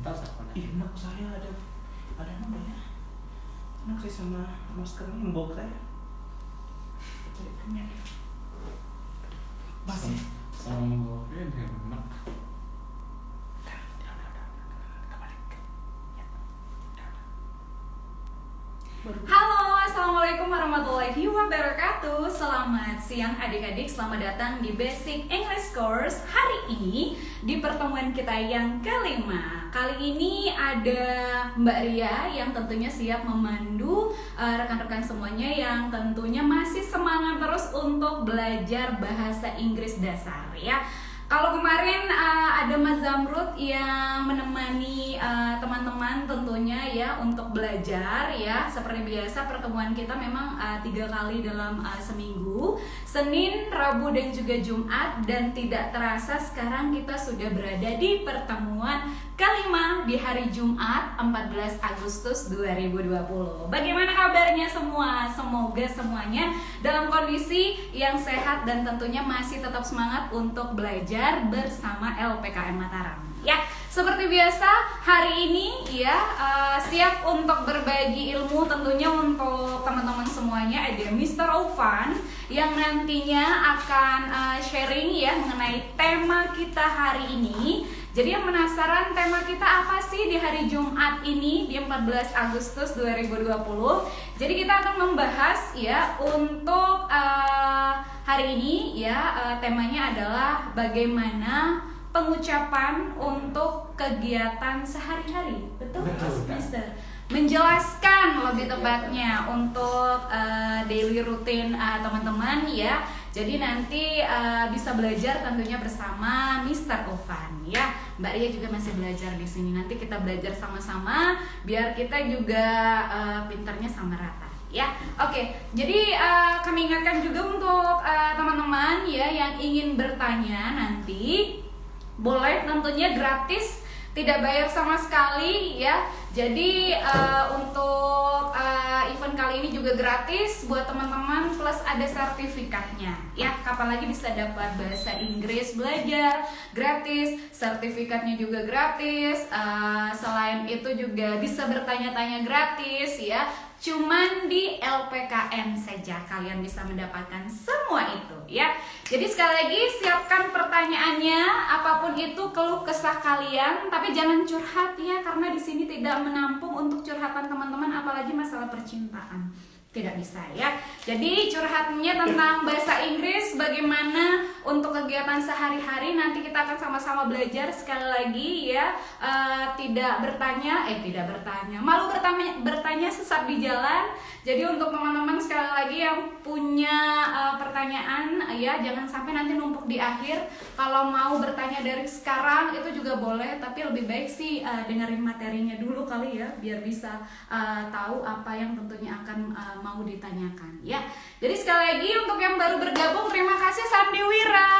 tas apa nih? Enak saya ada namanya. Enak sih sama maskernya yang bawa saya. Jadi kenyang. Masih Sama ini enak. Halo, assalamualaikum warahmatullahi wabarakatuh. Selamat siang adik-adik, selamat datang di Basic English Course. Hari ini di pertemuan kita yang kelima. Kali ini ada Mbak Ria yang tentunya siap memandu rekan-rekan semuanya yang tentunya masih semangat terus untuk belajar bahasa Inggris dasar ya. Kalau kemarin ada Mas Zamrud yang menemani teman-teman tentunya ya untuk belajar ya. Seperti biasa pertemuan kita memang 3 kali dalam seminggu, Senin, Rabu dan juga Jumat, dan tidak terasa sekarang kita sudah berada di pertemuan kelima di hari Jumat 14 Agustus 2020. Bagaimana kabarnya semua? Semoga semuanya dalam kondisi yang sehat dan tentunya masih tetap semangat untuk belajar bersama LPKM Mataram. Ya, seperti biasa hari ini ya siap untuk berbagi ilmu tentunya untuk teman-teman semuanya. Ada Mr. Ovan yang nantinya akan sharing ya mengenai tema kita hari ini. Jadi yang penasaran tema kita apa sih di hari Jumat ini di 14 Agustus 2020. Jadi kita akan membahas ya untuk hari ini ya temanya adalah bagaimana pengucapan untuk kegiatan sehari-hari. Betul, Mister? Menjelaskan lebih tepatnya untuk daily routine teman-teman ya. Jadi nanti bisa belajar tentunya bersama Mr. Ovan ya. Mbak Ria juga masih belajar di sini. Nanti kita belajar sama-sama biar kita juga pintarnya sama rata ya. Oke, jadi kami ingatkan juga untuk teman-teman ya yang ingin bertanya nanti boleh, tentunya gratis, tidak bayar sama sekali ya. Jadi untuk event kali ini juga gratis buat teman-teman, plus ada sertifikatnya ya. Kapan lagi bisa dapat bahasa Inggris belajar gratis, sertifikatnya juga gratis. Selain itu juga bisa bertanya-tanya gratis ya. Cuman di LPKM saja kalian bisa mendapatkan semua itu ya. Jadi sekali lagi siapkan pertanyaannya, apapun itu keluh kesah kalian, tapi jangan curhat ya, karena di sini tidak menampung untuk curhatan teman-teman, apalagi masalah percintaan. Tidak bisa ya. Jadi curhatnya tentang bahasa Inggris, bagaimana untuk kegiatan sehari-hari, nanti kita akan sama-sama belajar. Sekali lagi ya, tidak bertanya, malu bertanya sesat di jalan. Jadi untuk teman-teman sekali lagi yang punya pertanyaan ya, jangan sampai nanti numpuk di akhir. Kalau mau bertanya dari sekarang itu juga boleh, tapi lebih baik sih dengerin materinya dulu kali ya, biar bisa tahu apa yang tentunya akan mau ditanyakan ya. Jadi sekali lagi untuk yang baru bergabung, terima kasih Sandiwira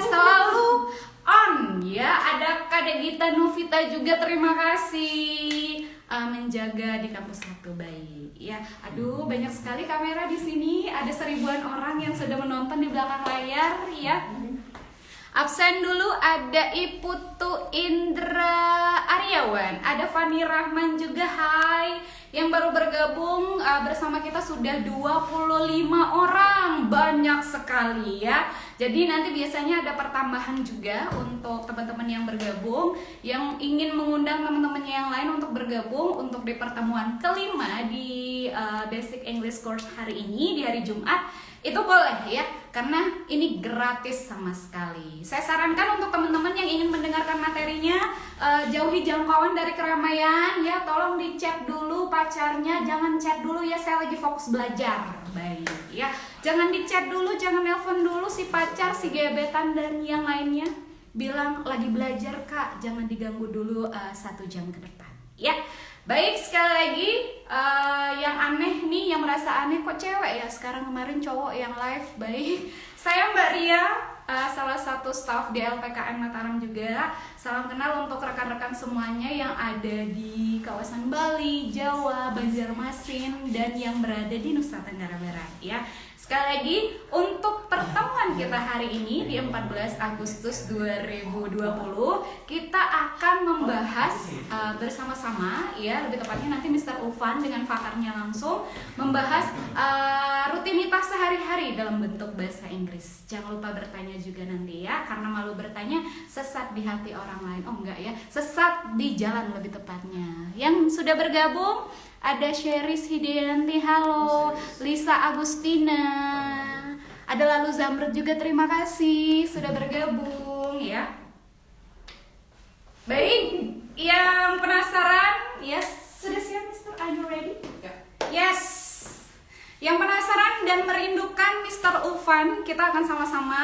selalu on ya. Ada Kak Gita Novita juga, terima kasih menjaga di kampus satu baik ya. Aduh, banyak sekali kamera di sini, ada 1000-an orang yang sudah menonton di belakang layar ya. Absen dulu ada Iputu Indra Aryawan, ada Fani Rahman juga, hai. Yang baru bergabung bersama kita sudah 25 orang, banyak sekali ya. Jadi nanti biasanya ada pertambahan juga untuk teman-teman yang bergabung, yang ingin mengundang teman-temannya yang lain untuk bergabung untuk di pertemuan kelima di Basic English Course hari ini di hari Jumat. Itu boleh ya, karena ini gratis sama sekali. Saya sarankan untuk teman-teman yang ingin mendengarkan materinya, jauhi jangkauan dari keramaian ya. Tolong di chat dulu pacarnya, jangan chat dulu ya, saya lagi fokus belajar. Baik ya, jangan di chat dulu, jangan nelpon dulu si pacar, si gebetan dan yang lainnya. Bilang lagi belajar kak, jangan diganggu dulu 1 jam ke depan ya. Baik, sekali lagi yang aneh nih, yang merasa aneh kok cewek ya, sekarang kemarin cowok yang live. Baik, saya Mbak Ria, salah satu staff di LPKM Mataram juga. Salam kenal untuk rekan-rekan semuanya yang ada di kawasan Bali, Jawa, Banjarmasin, dan yang berada di Nusa Tenggara Barat ya. Sekali lagi untuk pertemuan kita hari ini di 14 Agustus 2020 kita akan membahas bersama-sama ya, lebih tepatnya nanti Mr. Ufan dengan pakarnya langsung membahas rutinitas sehari-hari dalam bentuk bahasa Inggris. Jangan lupa bertanya juga nanti ya, karena malu bertanya sesat di hati orang lain. Oh enggak ya, sesat di jalan lebih tepatnya. Yang sudah bergabung ada Sheris Hidianti, halo. Lisa Agustina, ada lalu Zamrud juga, terima kasih sudah bergabung ya. Baik, yang penasaran, yes, sudah siap Mister? Are you ready? Yes. Yang penasaran dan merindukan Mr. Ufan, kita akan sama-sama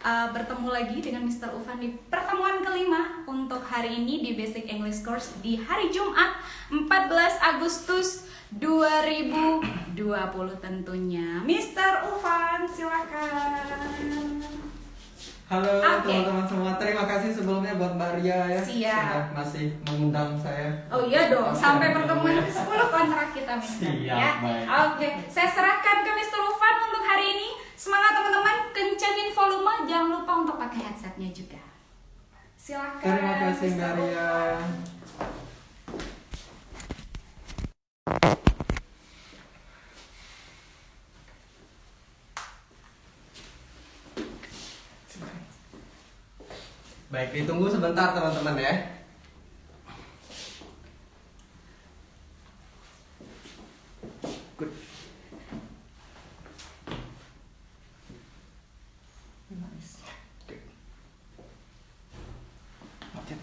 bertemu lagi dengan Mr. Ufan di pertemuan kelima untuk hari ini di Basic English Course di hari Jumat 14 Agustus 2020 tentunya. Mr. Ufan, silakan. Halo Oke. teman-teman semua, terima kasih sebelumnya buat Mbak Ria ya. Siap. Sudah masih mengundang saya. Oh iya dong, Oke. sampai pertemuan ke-10 kontrak kita Mister. Siap, Ya. baik. Oke, saya serahkan ke Mr. Ufan untuk hari ini. Semangat teman-teman, kencangin volume, jangan lupa untuk pakai headsetnya juga. Silakan. Terima kasih Mr. Mbak Ria. Ufan. Baik, ditunggu sebentar teman-teman ya. Good. Nice. Good. Oke.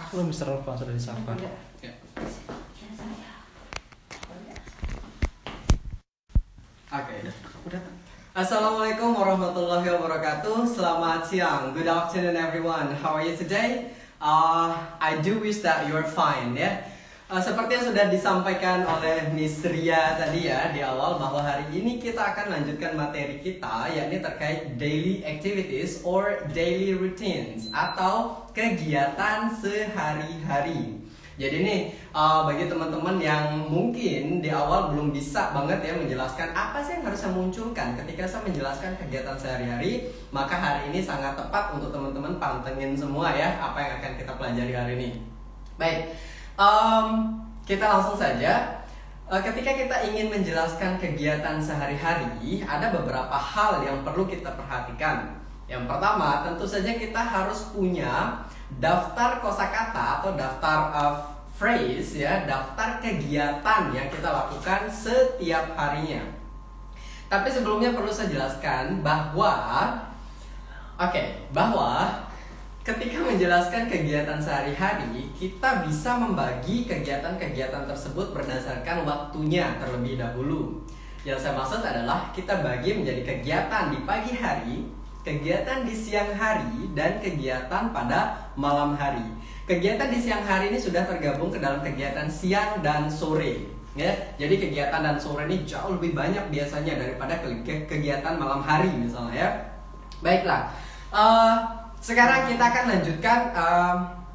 Belum Mr. Ufan sudah disapa. Ya. Oke. Udah. Assalamualaikum warahmatullahi wabarakatuh. Selamat siang. Good afternoon everyone. How are you today? I do wish that you're fine ya. Seperti yang sudah disampaikan oleh Miss Ria tadi ya di awal, bahwa hari ini kita akan lanjutkan materi kita, yakni terkait daily activities or daily routines atau kegiatan sehari-hari. Jadi nih bagi teman-teman yang mungkin di awal belum bisa banget ya menjelaskan apa sih yang harus saya munculkan ketika saya menjelaskan kegiatan sehari-hari, maka hari ini sangat tepat untuk teman-teman pantengin semua ya apa yang akan kita pelajari hari ini. Baik, kita langsung saja. Ketika kita ingin menjelaskan kegiatan sehari-hari, ada beberapa hal yang perlu kita perhatikan. Yang pertama, tentu saja kita harus punya daftar kosakata atau daftar phrase ya, daftar kegiatan yang kita lakukan setiap harinya. Tapi sebelumnya perlu saya jelaskan bahwa ketika menjelaskan kegiatan sehari-hari, kita bisa membagi kegiatan-kegiatan tersebut berdasarkan waktunya terlebih dahulu. Yang saya maksud adalah kita bagi menjadi kegiatan di pagi hari, kegiatan di siang hari, dan kegiatan pada malam hari. Kegiatan di siang hari ini sudah tergabung ke dalam kegiatan siang dan sore ya. Jadi kegiatan dan sore ini jauh lebih banyak biasanya daripada kegiatan malam hari misalnya ya. Baiklah, sekarang kita akan lanjutkan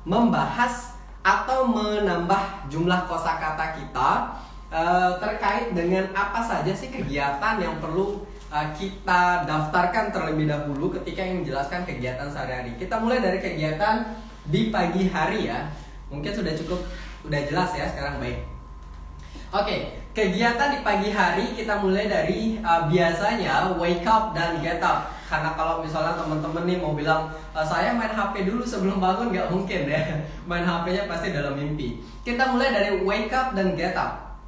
membahas atau menambah jumlah kosakata kita terkait dengan apa saja sih kegiatan yang perlu kita daftarkan terlebih dahulu ketika ingin menjelaskan kegiatan sehari-hari. Kita mulai dari kegiatan di pagi hari ya. Mungkin sudah jelas ya sekarang, baik. Oke, kegiatan di pagi hari kita mulai dari biasanya wake up dan get up. Karena kalau misalnya teman-teman nih mau bilang saya main HP dulu sebelum bangun, nggak mungkin ya. Main HP-nya pasti dalam mimpi. Kita mulai dari wake up dan get up.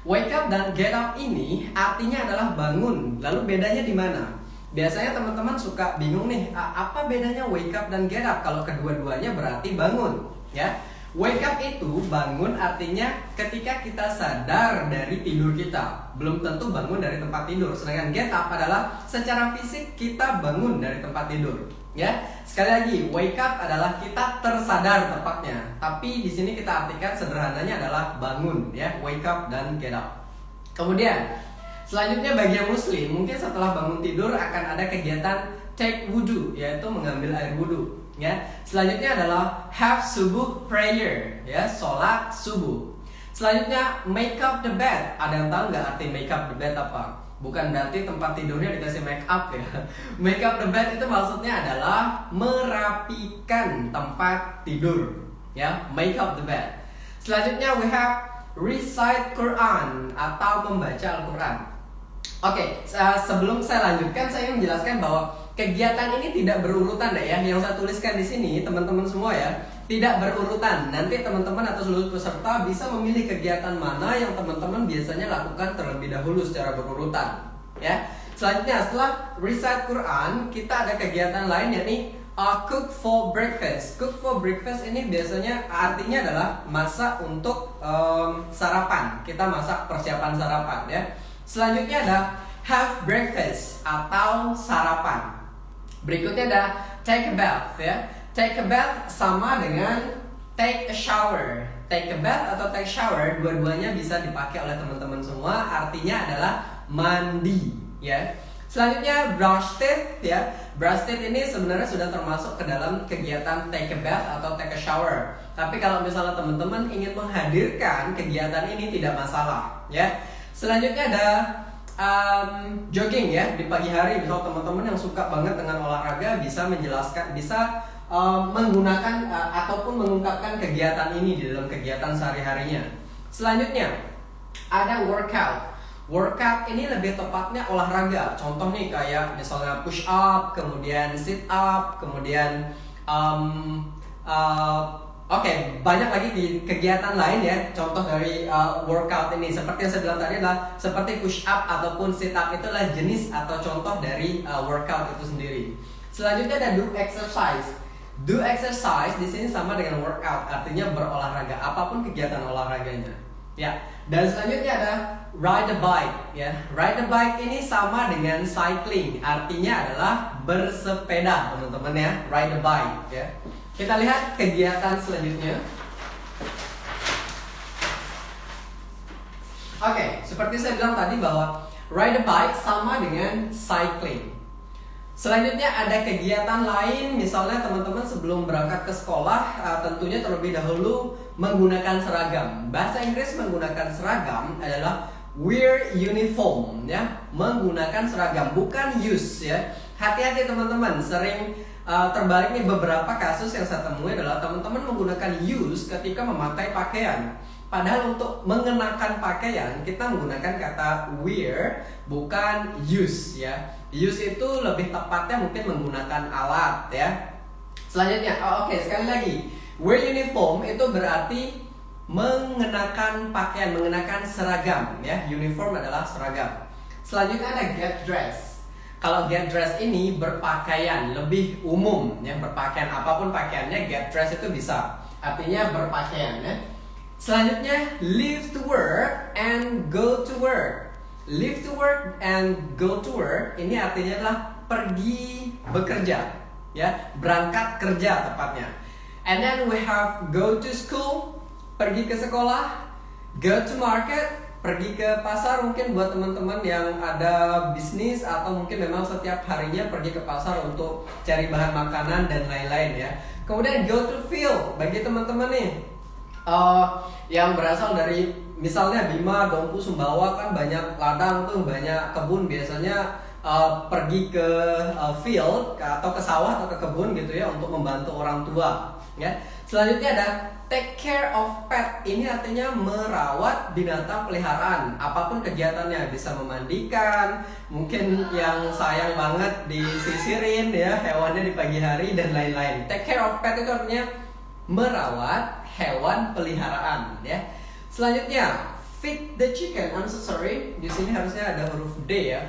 Wake up dan get up ini artinya adalah bangun. Lalu bedanya di mana? Biasanya teman-teman suka bingung nih, apa bedanya wake up dan get up? Kalau kedua-duanya berarti bangun, ya. Wake up itu bangun artinya ketika kita sadar dari tidur kita. Belum tentu bangun dari tempat tidur. Sedangkan get up adalah secara fisik kita bangun dari tempat tidur. Ya, sekali lagi, wake up adalah kita tersadar tepatnya. Tapi di sini kita artikan sederhananya adalah bangun, ya, wake up dan get up. Kemudian, selanjutnya bagi yang muslim, mungkin setelah bangun tidur akan ada kegiatan take wudu, yaitu mengambil air wudu. Ya, selanjutnya adalah have subuh prayer, ya, sholat subuh. Selanjutnya make up the bed. Ada yang tahu nggak arti make up the bed apa? bukan berarti tempat tidurnya dikasih make up ya. Make up the bed itu maksudnya adalah merapikan tempat tidur, ya, make up the bed. Selanjutnya we have recite Quran atau membaca Al-Quran. Oke, sebelum saya lanjutkan, saya ingin menjelaskan bahwa kegiatan ini tidak berurutan ya. Yang saya tuliskan di sini, teman-teman semua ya, tidak berurutan. Nanti teman-teman atau seluruh peserta bisa memilih kegiatan mana yang teman-teman biasanya lakukan terlebih dahulu secara berurutan. Ya. Selanjutnya setelah recite Quran, kita ada kegiatan lain yakni cook for breakfast. Cook for breakfast ini biasanya artinya adalah masak untuk sarapan. Kita masak persiapan sarapan ya. Selanjutnya ada have breakfast atau sarapan. Berikutnya ada take a bath ya. Take a bath sama dengan take a shower. Take a bath atau take shower dua-duanya bisa dipakai oleh teman-teman semua. Artinya adalah mandi ya. Selanjutnya brush teeth ya. Brush teeth ini sebenarnya sudah termasuk ke dalam kegiatan take a bath atau take a shower. Tapi kalau misalnya teman-teman ingin menghadirkan kegiatan ini tidak masalah ya. Selanjutnya ada jogging ya di pagi hari. Misal teman-teman yang suka banget dengan olahraga bisa menjelaskan, bisa menggunakan ataupun mengungkapkan kegiatan ini di dalam kegiatan sehari-harinya. Selanjutnya ada workout. Workout ini lebih tepatnya olahraga. Contoh nih kayak misalnya push up, kemudian sit up, kemudian banyak lagi di kegiatan lain ya. Contoh dari workout ini seperti yang saya bilang tadi adalah seperti push up ataupun sit up, itulah jenis atau contoh dari workout itu sendiri. Selanjutnya ada do exercise. Do exercise di sini sama dengan workout, artinya berolahraga, apapun kegiatan olahraganya. Ya. Dan selanjutnya ada ride a bike ya. Ride a bike ini sama dengan cycling, artinya adalah bersepeda, teman-teman ya. Ride a bike ya. Kita lihat kegiatan selanjutnya. Oke, seperti saya bilang tadi bahwa ride a bike sama dengan cycling. Selanjutnya ada kegiatan lain, misalnya teman-teman sebelum berangkat ke sekolah tentunya terlebih dahulu menggunakan seragam. Bahasa Inggris menggunakan seragam adalah wear uniform ya, menggunakan seragam, bukan use ya. Hati-hati teman-teman, sering terbalik nih beberapa kasus yang saya temui adalah teman-teman menggunakan use ketika memakai pakaian. Padahal untuk mengenakan pakaian kita menggunakan kata wear, bukan use ya. Use itu lebih tepatnya mungkin menggunakan alat ya. Selanjutnya, sekali lagi, wear uniform itu berarti mengenakan pakaian, mengenakan seragam ya. Uniform adalah seragam. Selanjutnya ada get dressed. Kalau get dressed ini berpakaian, lebih umum ya, berpakaian apapun pakaiannya, get dressed itu bisa. Artinya berpakaian ya. Selanjutnya leave to work and go to work. Leave to work and go to work ini artinya adalah pergi bekerja ya, berangkat kerja tepatnya. And then we have go to school, pergi ke sekolah, go to market, pergi ke pasar, mungkin buat teman-teman yang ada bisnis atau mungkin memang setiap harinya pergi ke pasar untuk cari bahan makanan dan lain-lain ya. Kemudian go to field bagi teman-teman nih yang berasal dari misalnya Bima, Dompu, Sumbawa kan banyak ladang tuh, banyak kebun, biasanya pergi ke field atau ke sawah atau ke kebun gitu ya untuk membantu orang tua ya. Selanjutnya ada take care of pet. Ini artinya merawat binatang peliharaan, apapun kegiatannya, bisa memandikan, mungkin yang sayang banget disisirin ya hewannya di pagi hari dan lain-lain. Take care of pet itu artinya merawat hewan peliharaan ya. Selanjutnya feed the chicken. I'm so sorry, di sini harusnya ada huruf D ya.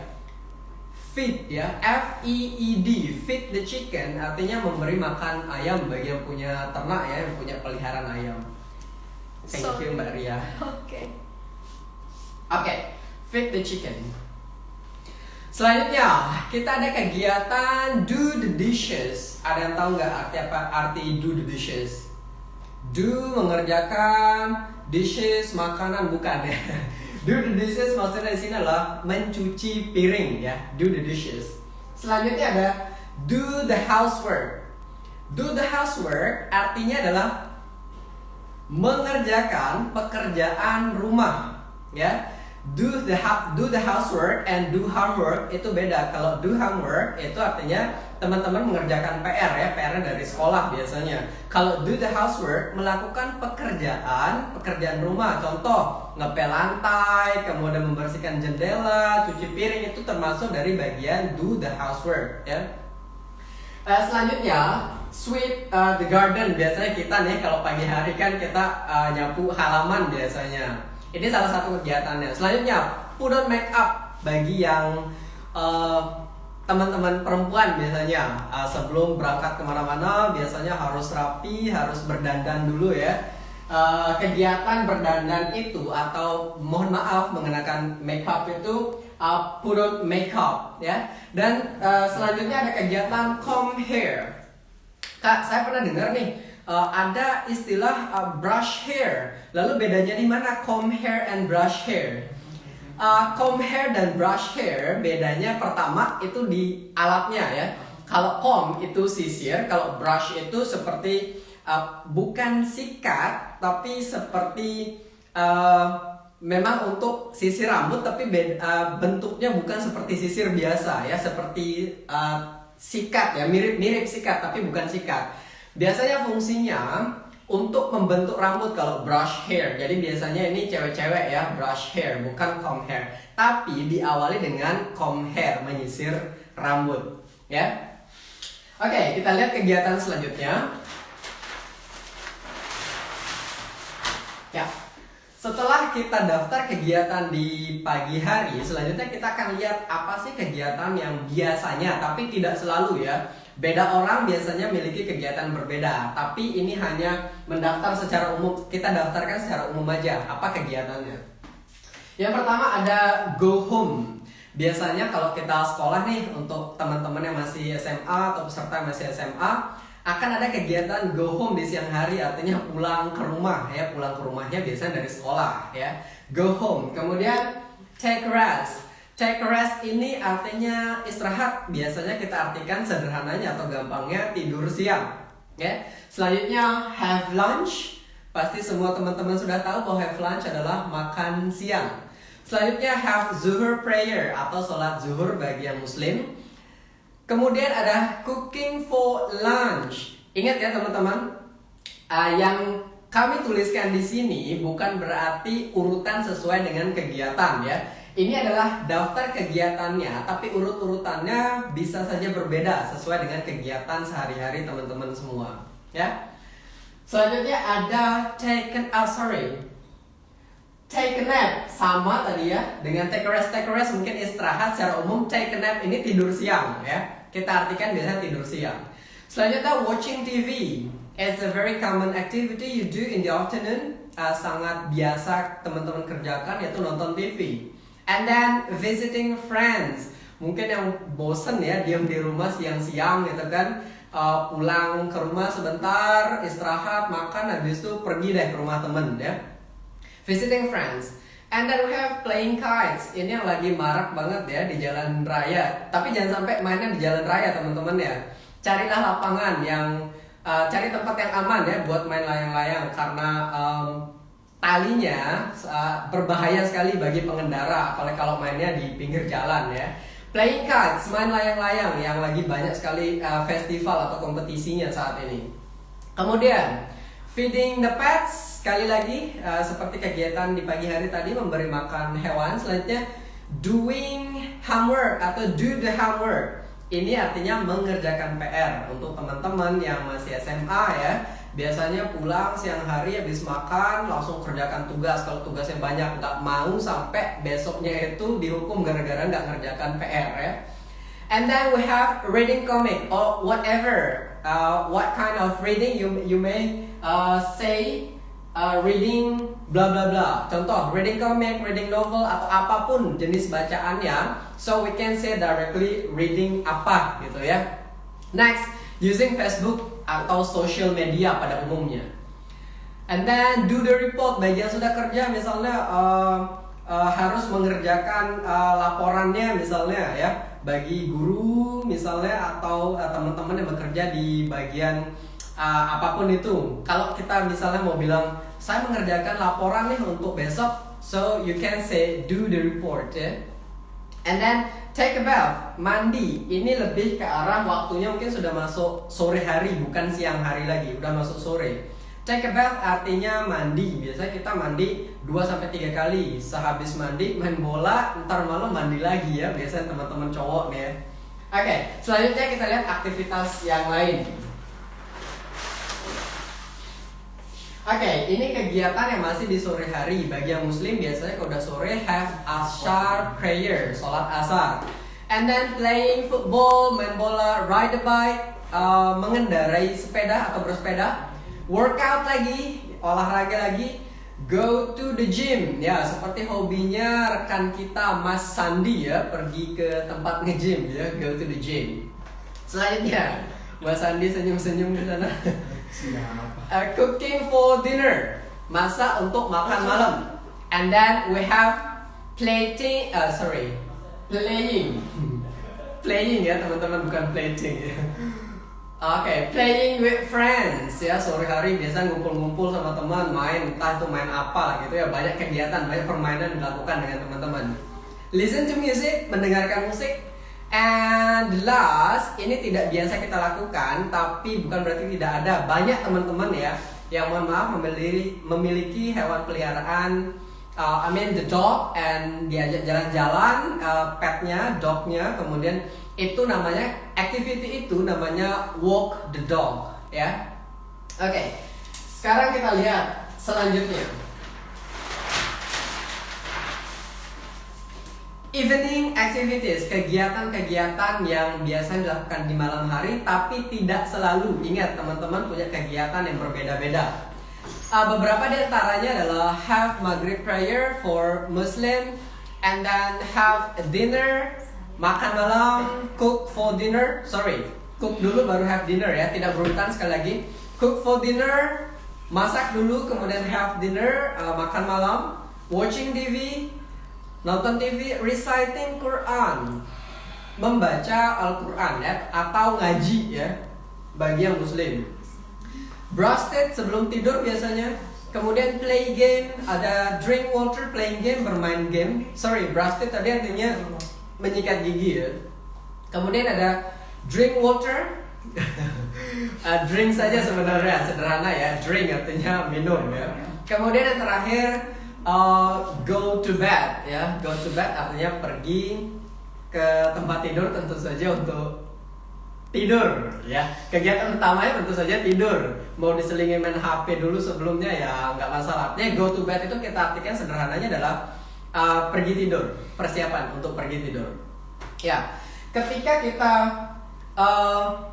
Feed ya, F-E-E-D, feed the chicken artinya memberi makan ayam bagi yang punya ternak ya, yang punya peliharaan ayam. Thank you Mbak Ria. Oke, feed the chicken. Selanjutnya kita ada kegiatan do the dishes. Ada yang tahu nggak arti do the dishes? Do mengerjakan, dishes makanan, bukan ya. Do the dishes maksudnya di sini adalah mencuci piring ya. Do the dishes. Selanjutnya ada do the housework. Do the housework artinya adalah mengerjakan pekerjaan rumah ya. do the housework and do homework itu beda. Kalau do homework itu artinya teman-teman mengerjakan PR ya, PR dari sekolah biasanya. Kalau do the housework melakukan pekerjaan rumah, contoh ngepel lantai, kemudian membersihkan jendela, cuci piring, itu termasuk dari bagian do the housework ya. Selanjutnya sweep the garden. Biasanya kita nih kalau pagi hari kan kita nyapu halaman biasanya. Ini salah satu kegiatannya. Selanjutnya, put on makeup bagi yang teman-teman perempuan biasanya sebelum berangkat kemana-mana biasanya harus rapi, harus berdandan dulu ya. Kegiatan berdandan itu atau mohon maaf mengenakan makeup itu put on makeup ya. Dan selanjutnya ada kegiatan comb hair. Kak, saya pernah dengar nih ada istilah brush hair. Lalu bedanya di mana comb hair and brush hair? Comb hair dan brush hair bedanya pertama itu di alatnya ya. Kalau comb itu sisir, kalau brush itu seperti bukan sikat tapi seperti memang untuk sisir rambut tapi bentuknya bukan seperti sisir biasa ya, seperti sikat ya, mirip sikat tapi bukan sikat. Biasanya fungsinya untuk membentuk rambut kalau brush hair. Jadi biasanya ini cewek-cewek ya, brush hair bukan comb hair. Tapi diawali dengan comb hair, menyisir rambut ya. Oke, kita lihat kegiatan selanjutnya. Ya. Setelah kita daftar kegiatan di pagi hari, selanjutnya kita akan lihat apa sih kegiatan yang biasanya, tapi tidak selalu ya. Beda orang biasanya memiliki kegiatan berbeda, tapi ini hanya mendaftar secara umum. Kita daftarkan secara umum aja apa kegiatannya. Yang pertama ada go home. Biasanya kalau kita sekolah nih, untuk teman-teman yang masih SMA atau peserta yang masih SMA, akan ada kegiatan go home di siang hari, artinya pulang ke rumah ya. Pulang ke rumahnya biasanya dari sekolah ya. Go home. Kemudian take rest. Take rest ini artinya istirahat. Biasanya kita artikan sederhananya atau gampangnya tidur siang ya. Selanjutnya have lunch. Pasti semua teman-teman sudah tahu bahwa have lunch adalah makan siang. Selanjutnya have zuhur prayer atau sholat zuhur bagi yang muslim. Kemudian ada cooking for lunch. Ingat ya teman-teman, yang kami tuliskan di sini bukan berarti urutan sesuai dengan kegiatan ya. Ini adalah daftar kegiatannya, tapi urut-urutannya bisa saja berbeda sesuai dengan kegiatan sehari-hari teman-teman semua ya. Selanjutnya ada take a nap, sama tadi ya dengan take a rest. Take a rest mungkin istirahat secara umum, take a nap ini tidur siang ya. Kita artikan biasanya tidur siang. Selanjutnya watching TV. It's a very common activity you do in the afternoon. Sangat biasa teman-teman kerjakan, yaitu nonton TV. And then visiting friends. Mungkin yang bosen ya diam di rumah siang-siang gitu kan, pulang ke rumah sebentar, istirahat, makan, habis itu pergi deh ke rumah temen ya. Visiting friends. And then we have playing kites. Ini yang lagi marak banget ya di jalan raya. Tapi jangan sampai mainnya di jalan raya teman-teman ya. Carilah lapangan yang cari tempat yang aman ya buat main layang-layang, karena talinya berbahaya sekali bagi pengendara, apalagi kalau mainnya di pinggir jalan ya. Playing kites, main layang-layang yang lagi banyak sekali festival atau kompetisinya saat ini. Kemudian feeding the pets, sekali lagi seperti kegiatan di pagi hari tadi, memberi makan hewan. Selanjutnya doing homework atau do the homework. Ini artinya mengerjakan PR. Untuk teman-teman yang masih SMA ya, biasanya pulang siang hari habis makan langsung kerjakan tugas. Kalau tugasnya banyak, nggak mau sampai besoknya itu dihukum gara-gara nggak ngerjakan PR ya. And then we have reading comic or whatever, what kind of reading you may say, reading bla bla bla. Contoh reading comic, reading novel, atau apapun jenis bacaannya. So we can say directly reading apa gitu ya. Next, using Facebook atau social media pada umumnya. And then do the report, bagi yang sudah kerja misalnya harus mengerjakan laporannya misalnya ya, bagi guru misalnya atau teman-teman yang bekerja di bagian apapun itu. Kalau kita misalnya mau bilang saya mengerjakan laporan nih untuk besok, So you can say do the report ya. And then take a bath, mandi. Ini lebih ke arah waktunya mungkin sudah masuk sore hari, bukan siang hari lagi, udah masuk sore. Take a bath artinya mandi. Biasanya kita mandi 2-3 kali. Sehabis mandi main bola, ntar malam mandi lagi ya. Biasanya teman-teman cowok nih ya. Oke, selanjutnya kita lihat aktivitas yang lain. Oke, ini kegiatan yang masih di sore hari. Bagi yang muslim biasanya kalau udah sore have ashar prayer, sholat asar. And then playing football, main bola, ride a bike, mengendarai sepeda atau bersepeda, workout lagi, olahraga lagi, go to the gym. Ya, seperti hobinya rekan kita Mas Sandi ya, pergi ke tempat nge-gym ya, go to the gym. Selanjutnya, Mas Sandi senyum-senyum di sana. Cooking for dinner, masak untuk makan malam. And then we have playing ya teman-teman, bukan plating ya. Oke, playing with friends ya, sore hari biasa ngumpul-ngumpul sama teman, main, entah itu main apa lah gitu ya, banyak kegiatan, banyak permainan dilakukan dengan teman-teman. Listen to music, mendengarkan musik. And last, ini tidak biasa kita lakukan, tapi bukan berarti tidak ada. Banyak teman-teman ya yang mohon maaf memiliki hewan peliharaan, the dog, and diajak jalan-jalan, petnya, dognya, kemudian itu namanya activity itu namanya walk the dog ya. Oke, sekarang kita lihat selanjutnya. Evening activities, kegiatan-kegiatan yang biasa dilakukan di malam hari tapi tidak selalu. Ingat teman-teman punya kegiatan yang berbeda-beda. Beberapa di antaranya adalah have maghrib prayer for Muslim, and then have dinner, makan malam, cook for dinner. Cook dulu baru have dinner ya, tidak berurutan sekali lagi. Cook for dinner, masak dulu kemudian have dinner, makan malam, watching TV, nonton TV, reciting Quran, membaca Al-Quran ya, atau ngaji ya, bagi yang muslim. Brush teeth sebelum tidur biasanya. Kemudian play game, ada drink water, playing game, bermain game. Brush teeth tadi artinya menyikat gigi ya. Kemudian ada drink water, drink saja sebenarnya, sederhana ya, drink artinya minum ya. Kemudian yang terakhir, go to bed ya, go to bed artinya pergi ke tempat tidur, tentu saja untuk tidur ya. Kegiatan utamanya tentu saja tidur. Mau diselingin main HP dulu sebelumnya ya nggak masalah. Artinya go to bed itu kita artikan sederhananya adalah pergi tidur, persiapan untuk pergi tidur. Ya, ketika kita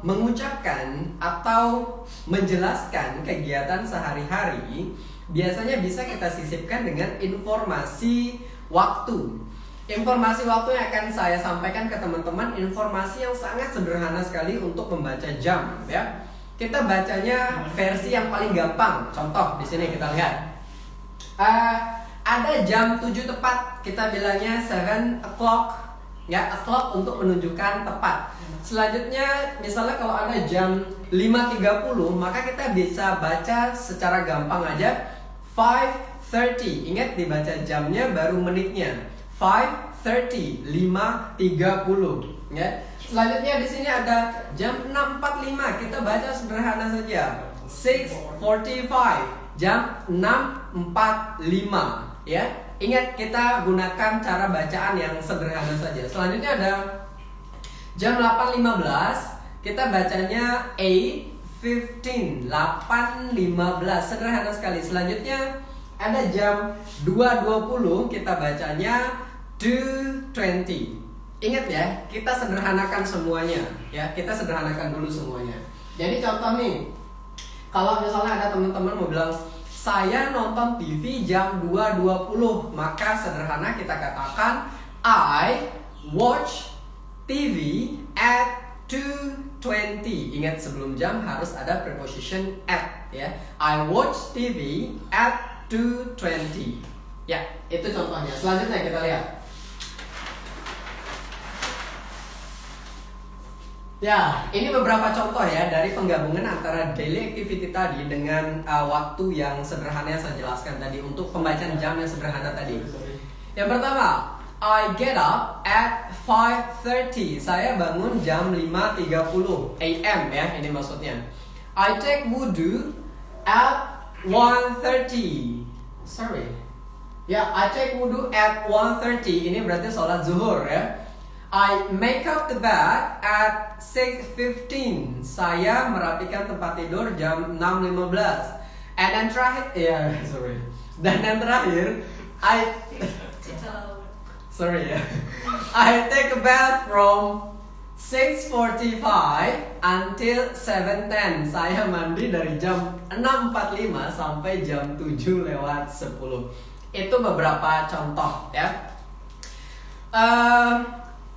mengucapkan atau menjelaskan kegiatan sehari-hari, biasanya bisa kita sisipkan dengan informasi waktu. Informasi waktu yang akan saya sampaikan ke teman-teman, informasi yang sangat sederhana sekali untuk membaca jam ya. Kita bacanya versi yang paling gampang. Contoh di sini kita lihat. Ada jam 7 tepat, kita bilangnya 7 o'clock ya, o'clock untuk menunjukkan tepat. Selanjutnya misalnya kalau ada jam 5.30, maka kita bisa baca secara gampang aja 5:30. Ingat dibaca jamnya baru menitnya. 5:30, 5.30 ya. Selanjutnya di sini ada jam 6.45. Kita baca sederhana saja. 6:45, jam 6.45 ya. Ingat kita gunakan cara bacaan yang sederhana saja. Selanjutnya ada jam 8.15. Kita bacanya 8:15, 8.15, sederhana sekali. Selanjutnya ada jam 2.20, kita bacanya 2:20. Ingat ya, kita sederhanakan semuanya ya, kita sederhanakan dulu semuanya. Jadi contoh nih, kalau misalnya ada teman-teman mau bilang saya nonton TV jam 2.20, maka sederhana kita katakan I watch TV at 2:20. Ingat sebelum jam harus ada preposition at ya. I watch TV at 2:20. Ya, itu contohnya. Selanjutnya kita lihat. Ya, ini beberapa contoh ya dari penggabungan antara daily activity tadi dengan waktu yang sederhana yang saya jelaskan tadi untuk pembacaan jam yang sederhana tadi. Yang pertama, I get up at 5:30. Saya bangun jam 5:30 AM ya, ini maksudnya. I take wudu at 1:30. Sorry. Ya, I take wudu at 1:30. Ini berarti sholat zuhur ya. I make up the bed at 6:15. Saya merapikan tempat tidur jam 6:15. And then terakhir, Dan yang terakhir, sorry ya. I take a bath from 6:45 until 7:10. Saya mandi dari jam 6:45 sampai jam 7:10. Itu beberapa contoh ya.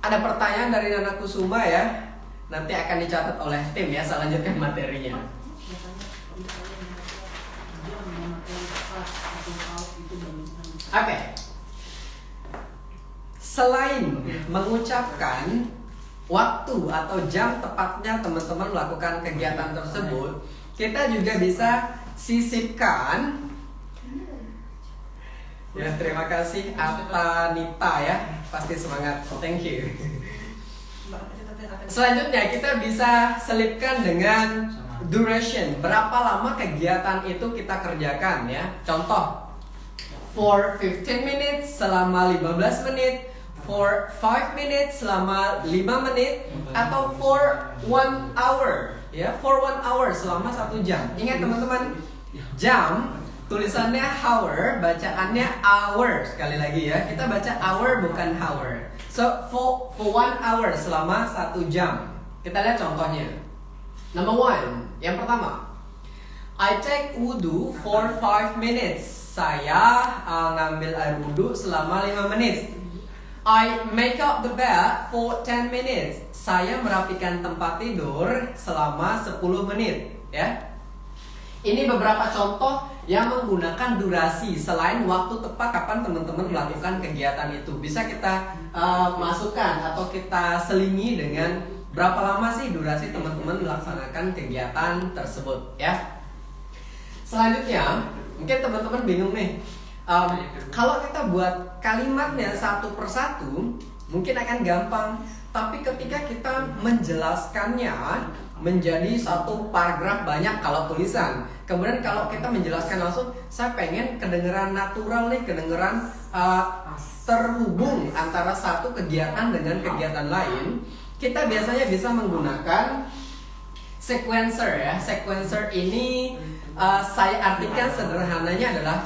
Ada pertanyaan dari Nana Kusuma ya. Nanti akan dicatat oleh tim ya. Saya lanjutkan materinya. Oke. Selain mengucapkan waktu atau jam tepatnya teman-teman melakukan kegiatan tersebut, kita juga bisa sisipkan. Ya, terima kasih Atanita ya. Pasti semangat. Thank you. Selanjutnya kita bisa selipkan dengan duration. Berapa lama kegiatan itu kita kerjakan ya. Contoh, for 15 minutes selama 15 menit, for 5 minutes selama 5 menit, atau for 1 hour ya, for 1 hour selama 1 jam. Ingat teman-teman, jam tulisannya hour, bacaannya hour. Sekali lagi ya, kita baca hour bukan hour. So for 1 hour selama 1 jam. Kita lihat contohnya. Number 1, yang pertama, I take wudu for 5 minutes. Saya ngambil air wudu selama 5 menit. I make up the bed for 10 minutes. Saya merapikan tempat tidur selama 10 menit ya. Ini beberapa contoh yang menggunakan durasi selain waktu tepat kapan teman-teman melakukan kegiatan itu. Bisa kita masukkan atau kita selingi dengan berapa lama sih durasi teman-teman melaksanakan kegiatan tersebut ya. Selanjutnya, mungkin teman-teman bingung nih. Kalau kita buat kalimatnya satu persatu, mungkin akan gampang. Tapi ketika kita menjelaskannya menjadi satu paragraf banyak kalau tulisan. Kemudian kalau kita menjelaskan langsung, saya pengen kedengeran natural nih, kedengeran terhubung antara satu kegiatan dengan kegiatan lain. Kita biasanya bisa menggunakan sequencer ya. Sequencer ini saya artikan sederhananya adalah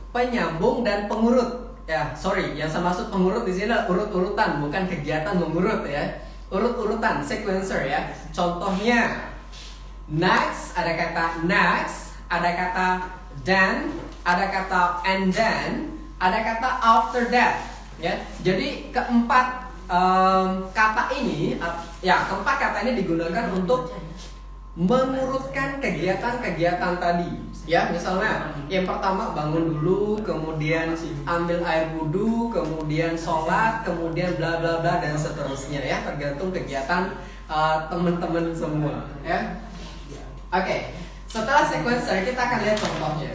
penyambung dan pengurut. Ya, sorry, yang saya maksud pengurut di sini adalah urut-urutan, bukan kegiatan mengurut ya. Urut-urutan, sequencer ya. Contohnya, next, ada kata next, ada kata then, ada kata and then, ada kata after that ya. Jadi keempat kata ini digunakan untuk mengurutkan kegiatan-kegiatan tadi. Ya, misalnya yang pertama bangun dulu, kemudian ambil air wudhu, kemudian sholat, kemudian bla bla bla dan seterusnya ya, tergantung kegiatan teman-teman semua ya. Oke, setelah sequencer kita akan lihat contohnya.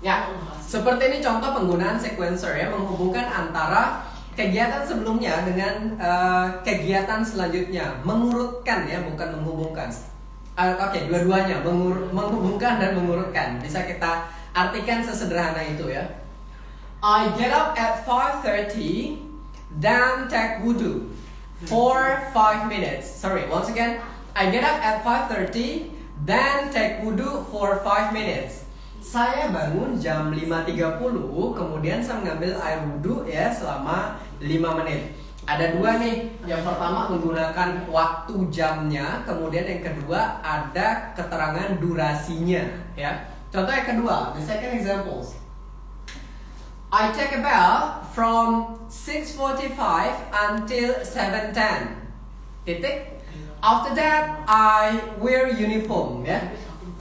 Ya, seperti ini contoh penggunaan sequencer ya, menghubungkan antara kegiatan sebelumnya dengan kegiatan selanjutnya, mengurutkan ya, bukan menghubungkan. Oke, dua-duanya menghubungkan dan mengurutkan. Bisa kita artikan sesederhana itu ya. I get up at 5:30, then take wudu for 5 minutes. Sorry, once again, I get up at 5:30, then take wudu for 5 minutes. Saya bangun jam 5.30, kemudian saya mengambil air wudhu ya selama 5 menit. Ada dua nih. Yang pertama menggunakan waktu jamnya, kemudian yang kedua ada keterangan durasinya ya. Contoh yang kedua, the second examples. I take a bath from 6:45 until 7:10. Titik. After that I wear uniform ya.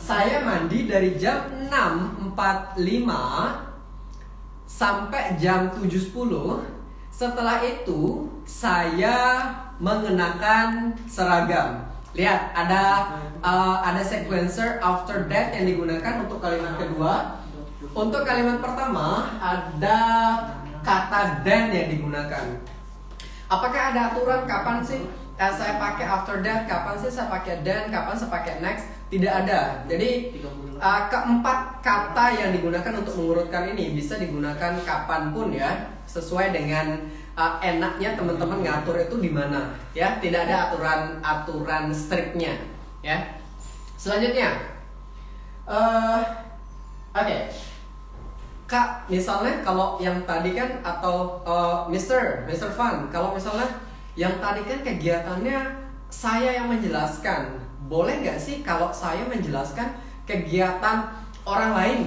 Saya mandi dari jam 6.45 sampai jam 7.10. Setelah itu saya mengenakan seragam. Lihat, ada sequencer after that yang digunakan untuk kalimat kedua. Untuk kalimat pertama ada kata then yang digunakan. Apakah ada aturan kapan sih saya pakai after that, kapan sih saya pakai then, kapan saya pakai next? Tidak ada. Jadi keempat kata yang digunakan untuk mengurutkan ini bisa digunakan kapanpun ya, sesuai dengan enaknya teman-teman ngatur itu di mana ya. Tidak ada aturan strictnya ya. Selanjutnya, oke. Kak, misalnya kalau yang tadi kan atau Mr. Fan, kalau misalnya yang tadi kan kegiatannya saya yang menjelaskan, boleh nggak sih kalau saya menjelaskan kegiatan orang lain?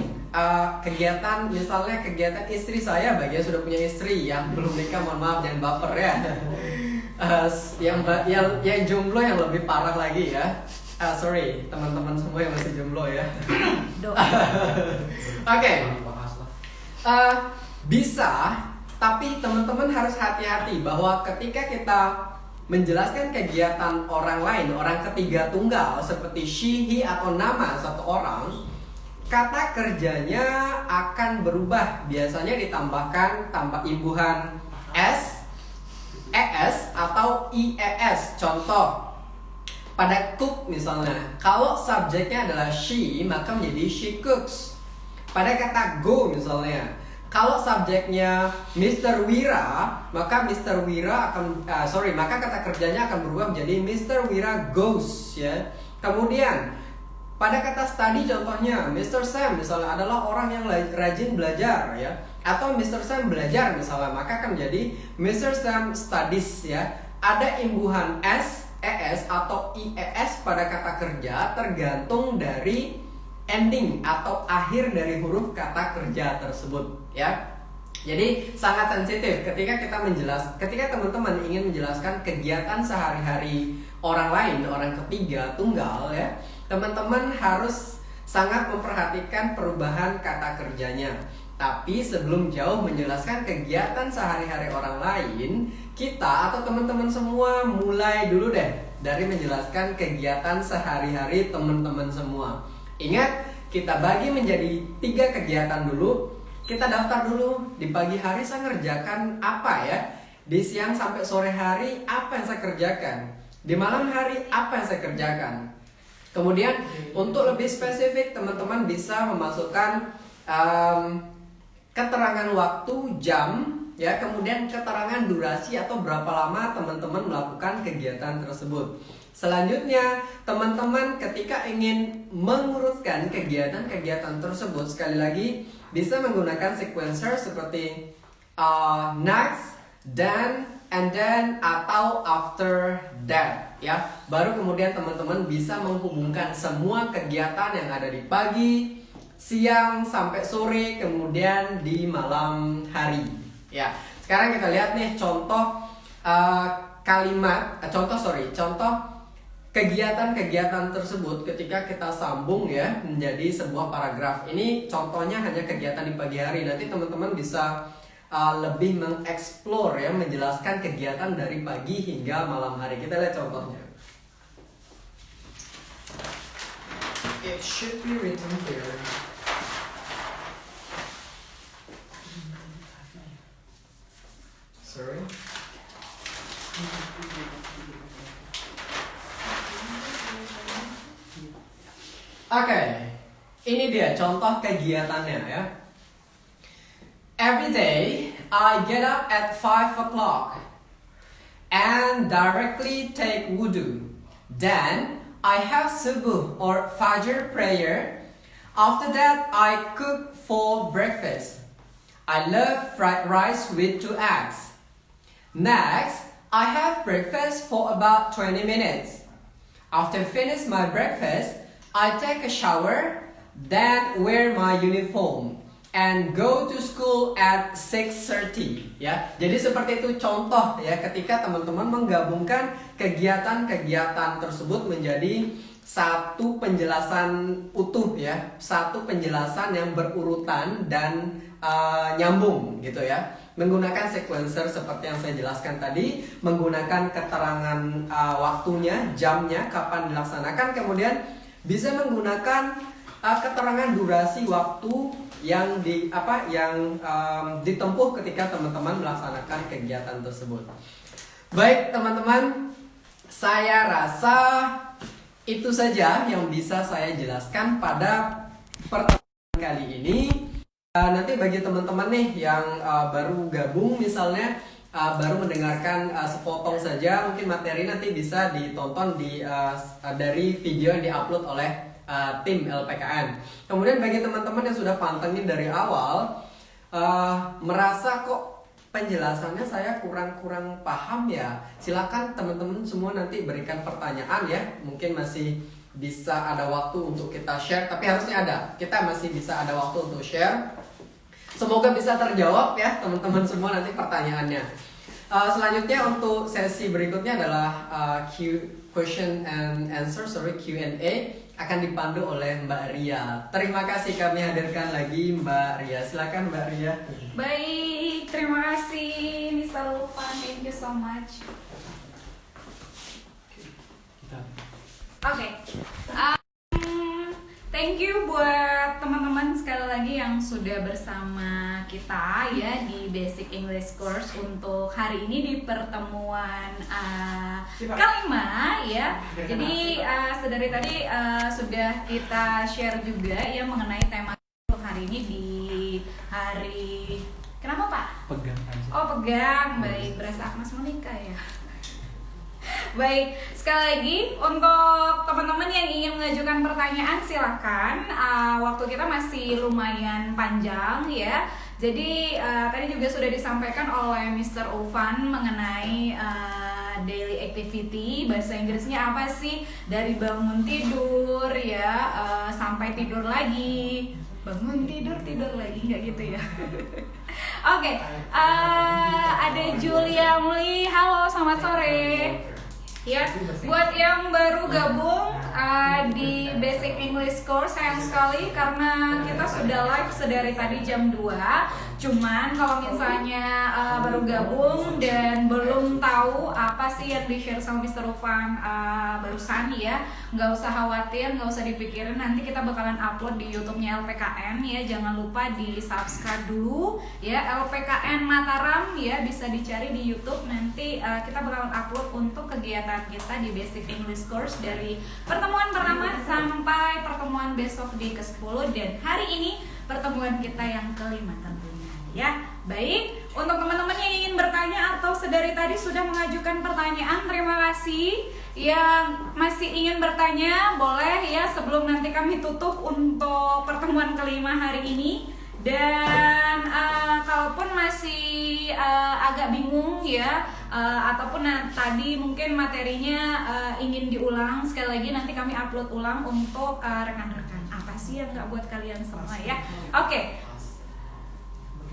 Kegiatan misalnya kegiatan istri saya, bagi yang sudah punya istri, yang belum nikah mohon maaf jangan baper ya. Yang jomblo yang lebih parah lagi ya. Sorry teman-teman semua yang masih jomblo ya. Oke. Bisa, tapi teman-teman harus hati-hati bahwa ketika kita menjelaskan kegiatan orang lain, orang ketiga tunggal seperti she, he, atau nama satu orang, kata kerjanya akan berubah. Biasanya ditambahkan imbuhan s, es, atau ies. Contoh, pada cook misalnya, kalau subjeknya adalah she, maka menjadi she cooks. Pada kata go misalnya, kalau subjeknya Mr. Wira, maka Mr. Wira maka kata kerjanya akan berubah menjadi Mr. Wira goes ya. Kemudian pada kata study contohnya Mr. Sam misalnya adalah orang yang rajin belajar ya, atau Mr. Sam belajar misalnya, maka akan menjadi Mr. Sam studies ya. Ada imbuhan s, es, atau ies pada kata kerja tergantung dari ending atau akhir dari huruf kata kerja tersebut ya. Jadi sangat sensitif ketika teman-teman ingin menjelaskan kegiatan sehari-hari orang lain, orang ketiga tunggal ya, teman-teman harus sangat memperhatikan perubahan kata kerjanya. Tapi sebelum jauh menjelaskan kegiatan sehari-hari orang lain, kita atau teman-teman semua mulai dulu deh dari menjelaskan kegiatan sehari-hari teman-teman semua. Ingat, kita bagi menjadi 3 kegiatan dulu. Kita daftar dulu. Di pagi hari saya ngerjakan apa ya? Di siang sampai sore hari apa yang saya kerjakan? Di malam hari apa yang saya kerjakan? Kemudian untuk lebih spesifik, teman-teman bisa memasukkan keterangan waktu, jam ya, kemudian keterangan durasi atau berapa lama teman-teman melakukan kegiatan tersebut. Selanjutnya, teman-teman ketika ingin mengurutkan kegiatan-kegiatan tersebut, sekali lagi bisa menggunakan sequencer seperti next, then, and then, atau after that ya. Baru kemudian teman-teman bisa menghubungkan semua kegiatan yang ada di pagi, siang, sampai sore, kemudian di malam hari ya. Sekarang kita lihat nih contoh contoh kegiatan-kegiatan tersebut ketika kita sambung ya menjadi sebuah paragraf. Ini contohnya hanya kegiatan di pagi hari. Nanti teman-teman bisa lebih mengeksplor ya, menjelaskan kegiatan dari pagi hingga malam hari. Kita lihat contohnya. It should be written here. Sorry. Oke, ini dia contoh kegiatannya ya. Every day I get up at 5 o'clock and directly take wudu. Then I have subuh or fajr prayer. After that I cook for breakfast. I love fried rice with 2 eggs. Next, I have breakfast for about 20 minutes. After finish my breakfast, I take a shower, then wear my uniform and go to school at 6:30 ya. Jadi seperti itu contoh ya, ketika teman-teman menggabungkan kegiatan-kegiatan tersebut menjadi satu penjelasan utuh ya, satu penjelasan yang berurutan dan nyambung gitu ya. Menggunakan sequencer seperti yang saya jelaskan tadi, menggunakan keterangan waktunya, jamnya, kapan dilaksanakan, kemudian bisa menggunakan keterangan durasi waktu yang ditempuh ketika teman-teman melaksanakan kegiatan tersebut. Baik teman-teman, saya rasa itu saja yang bisa saya jelaskan pada pertemuan kali ini. Nanti bagi teman-teman nih yang baru gabung misalnya, baru mendengarkan sepotong saja, mungkin materi nanti bisa ditonton dari video yang diupload oleh tim LPKN. Kemudian bagi teman-teman yang sudah pantengin dari awal, merasa kok penjelasannya saya kurang paham ya, silakan teman-teman semua nanti berikan pertanyaan ya. Mungkin masih bisa ada waktu untuk kita share, tapi harusnya kita masih bisa ada waktu untuk share. Semoga bisa terjawab ya teman-teman semua nanti pertanyaannya. Selanjutnya untuk sesi berikutnya adalah question and answer, Q&A, akan dipandu oleh Mbak Ria. Terima kasih kami hadirkan lagi Mbak Ria. Silakan Mbak Ria. Baik, terima kasih Mr. Lufan, thank you so much. Oke. Thank you buat teman-teman sekali lagi yang sudah bersama kita ya di Basic English Course untuk hari ini di pertemuan kelima ya. Jadi sedari tadi sudah kita share juga ya mengenai tema untuk hari ini di hari, kenapa Pak? Pegang aja. Oh pegang, baik, berasa Agnes menikah ya. Baik, sekali lagi untuk teman-teman yang ingin mengajukan pertanyaan silahkan. Waktu kita masih lumayan panjang ya. Jadi tadi juga sudah disampaikan oleh Mr. Ufan mengenai daily activity. Bahasa Inggrisnya apa sih? Dari bangun tidur ya sampai tidur lagi. Bangun tidur lagi, nggak gitu ya. Oke, ada Julia Muli. Halo, selamat sore. Ya, buat yang baru gabung di Basic English Course, sayang sekali karena kita sudah live sedari tadi jam 2. Cuman kalau misalnya baru gabung dan belum tahu apa sih yang di-share sama Mr. Ufan barusan ya, nggak usah khawatir, nggak usah dipikirin, nanti kita bakalan upload di YouTube-nya LPKN ya. Jangan lupa di-subscribe dulu ya, LPKN Mataram ya, bisa dicari di YouTube. Nanti kita bakalan upload untuk kegiatan kita di Basic English Course dari pertemuan pertama sampai pertemuan besok di ke-10, dan hari ini pertemuan kita yang kelima tentunya ya. Baik, untuk teman-teman yang ingin bertanya atau sedari tadi sudah mengajukan pertanyaan, terima kasih. Yang masih ingin bertanya boleh ya sebelum nanti kami tutup untuk pertemuan kelima hari ini. Dan kalaupun masih agak bingung ya, ataupun tadi mungkin materinya ingin diulang sekali lagi, nanti kami upload ulang untuk rekan-rekan. Apa sih yang nggak buat kalian semua ya? Oke.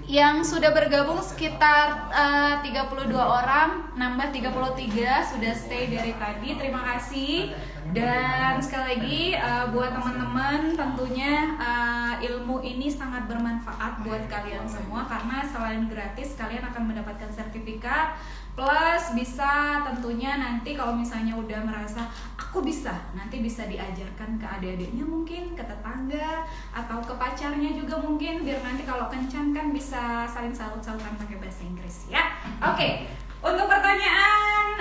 Yang sudah bergabung sekitar 32 orang, nambah 33 sudah stay dari tadi, terima kasih. Dan sekali lagi buat teman-teman, tentunya ilmu ini sangat bermanfaat buat kalian semua, karena selain gratis kalian akan mendapatkan sertifikat, plus bisa tentunya nanti kalau misalnya udah merasa aku bisa, nanti bisa diajarkan ke adik-adiknya, mungkin ke tetangga atau ke pacarnya juga mungkin, biar nanti kalau kencan kan bisa saling salut-salutan pakai bahasa Inggris ya. Oke. Untuk pertanyaan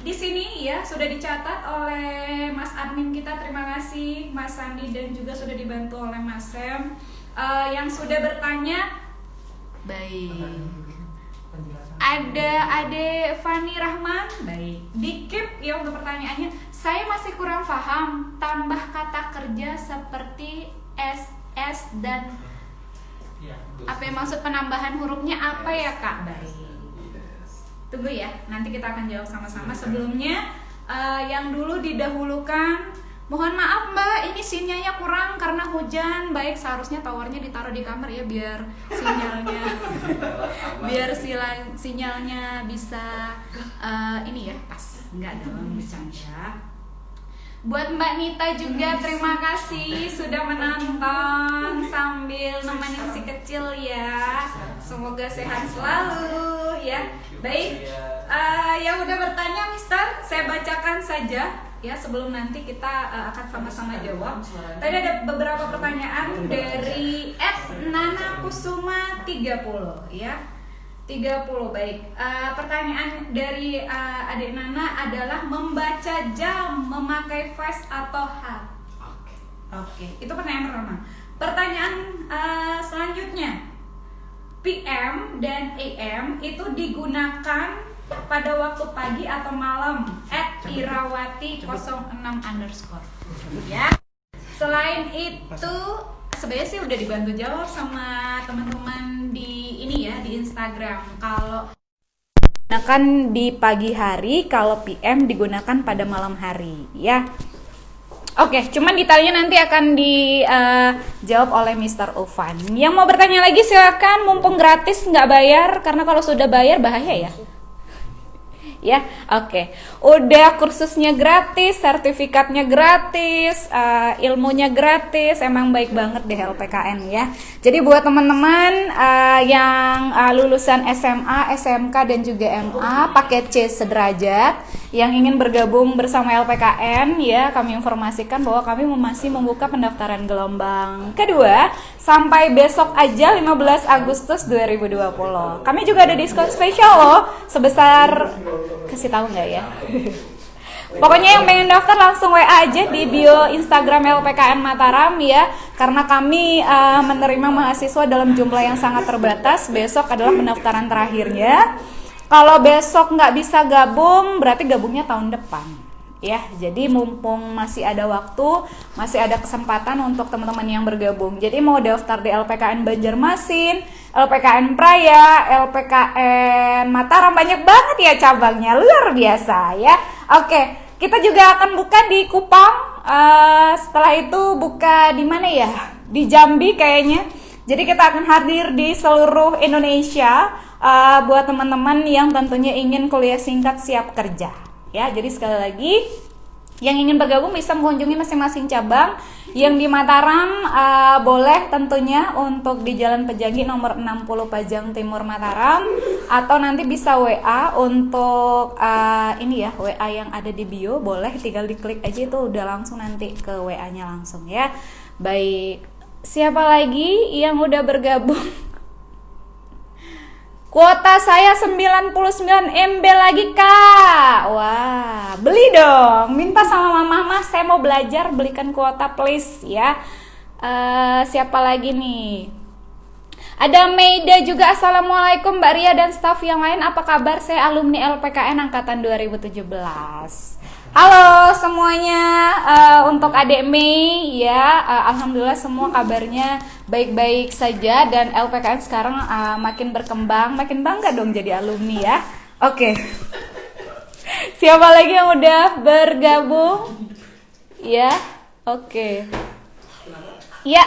di sini ya sudah dicatat oleh Mas admin kita, terima kasih Mas Sandi, dan juga sudah dibantu oleh Mas Sem yang sudah bertanya. Baik. Ada Ade Fani Rahman, baik. Di-keep ya untuk pertanyaannya. Saya masih kurang paham tambah kata kerja seperti SS dan apa yang maksud penambahan hurufnya apa ya Kak? Baik. Tunggu ya, nanti kita akan jawab sama-sama. Sebelumnya yang dulu didahulukan, mohon maaf Mbak, ini sinyalnya kurang karena hujan. Baik, seharusnya towernya ditaruh di kamar ya, biar sinyalnya bisa ini ya pas, nggak dalam bercanda. Buat Mbak Nita juga terima kasih sudah menonton sambil nemenin si kecil ya. Semoga sehat selalu ya. Baik, yang udah bertanya Mister, saya bacakan saja ya sebelum nanti kita akan sama-sama jawab. Tadi ada beberapa pertanyaan dari @nanakusuma30 ya. 30 baik. Pertanyaan dari adik Nana adalah membaca jam memakai fast atau hard. Oke. Itu pertanyaan pertama. Pertanyaan selanjutnya, PM dan AM itu digunakan pada waktu pagi atau malam? @irawati06_ ya. Selain itu sebenarnya sih udah dibantu jawab sama teman-teman di ini ya, di Instagram. Kalau digunakan di pagi hari, kalau PM digunakan pada malam hari ya. Oke, cuman detailnya nanti akan dijawab oleh Mr. Ulfan. Yang mau bertanya lagi silakan, mumpung gratis nggak bayar, karena kalau sudah bayar bahaya ya. Ya, oke. Udah kursusnya gratis, sertifikatnya gratis, ilmunya gratis, emang baik banget deh LPKN ya. Jadi buat teman-teman yang lulusan SMA, SMK dan juga MA paket C sederajat yang ingin bergabung bersama LPKN ya, kami informasikan bahwa kami masih membuka pendaftaran gelombang kedua sampai besok aja 15 Agustus 2020. Kami juga ada diskon spesial loh sebesar, kasih tahu nggak ya? Pokoknya yang pengen daftar langsung WA aja di bio Instagram LPKN Mataram ya, karena kami menerima mahasiswa dalam jumlah yang sangat terbatas. Besok adalah pendaftaran terakhirnya. Kalau besok nggak bisa gabung, berarti gabungnya tahun depan ya. Jadi mumpung masih ada waktu, masih ada kesempatan untuk teman-teman yang bergabung. Jadi mau daftar di LPKN Banjarmasin, LPKN Praya, LPKN Mataram, banyak banget ya cabangnya, luar biasa ya. Oke, kita juga akan buka di Kupang. Setelah itu buka di mana ya? Di Jambi kayaknya. Jadi kita akan hadir di seluruh Indonesia buat teman-teman yang tentunya ingin kuliah singkat siap kerja. Ya, jadi sekali lagi yang ingin bergabung bisa mengunjungi masing-masing cabang. Yang di Mataram boleh tentunya untuk di Jalan Pejangi nomor 60 Pajang Timur Mataram, atau nanti bisa WA untuk ini ya, WA yang ada di bio, boleh tinggal diklik aja itu udah langsung nanti ke WA-nya langsung ya. Baik, siapa lagi yang udah bergabung? Kuota saya 99 MB lagi kak. Wah, beli dong. Minta sama mama, saya mau belajar, belikan kuota please ya. Siapa lagi nih? Ada Meida juga. Assalamualaikum Mbak Ria dan staf yang lain, apa kabar? Saya alumni LPKN angkatan 2017. Halo semuanya, untuk adik Mei ya, alhamdulillah semua kabarnya baik-baik saja, dan LPKN sekarang makin berkembang, makin bangga dong jadi alumni ya. Oke. Siapa lagi yang udah bergabung? Ya, oke. Ya.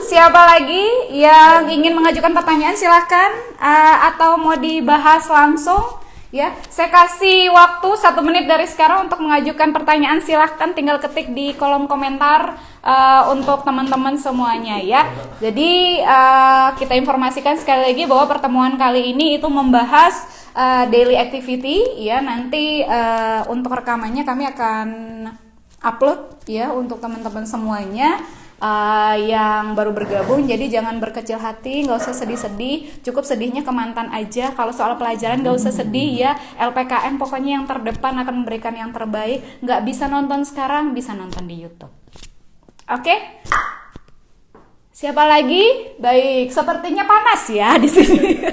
Siapa lagi yang ingin mengajukan pertanyaan silakan, atau mau dibahas langsung? Ya, saya kasih waktu 1 menit dari sekarang untuk mengajukan pertanyaan. Silahkan tinggal ketik di kolom komentar untuk teman-teman semuanya ya. Jadi kita informasikan sekali lagi bahwa pertemuan kali ini itu membahas daily activity ya. Nanti untuk rekamannya kami akan upload ya untuk teman-teman semuanya yang baru bergabung. Jadi jangan berkecil hati, nggak usah sedih-sedih, cukup sedihnya ke mantan aja. Kalau soal pelajaran nggak usah sedih ya, LPKN pokoknya yang terdepan akan memberikan yang terbaik. Nggak bisa nonton sekarang, bisa nonton di YouTube. Oke? Siapa lagi? Baik, sepertinya panas ya di sini.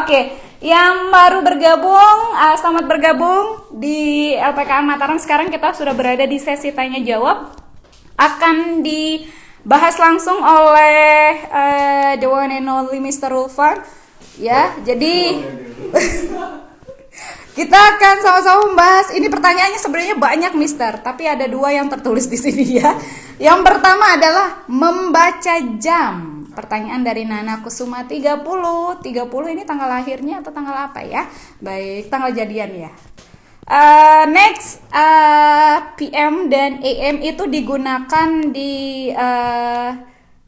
Oke, yang baru bergabung, selamat bergabung di LPKN Mataram. Sekarang kita sudah berada di sesi tanya jawab. Akan dibahas langsung oleh the one and only Mr. Ulfan ya. Jadi kita akan sama-sama membahas ini. Pertanyaannya sebenarnya banyak Mister, tapi ada 2 yang tertulis di sini ya. Yang pertama adalah membaca jam. Pertanyaan dari Nana Kusuma 30 ini tanggal lahirnya atau tanggal apa ya? Baik, tanggal jadian ya. Next, PM dan AM itu digunakan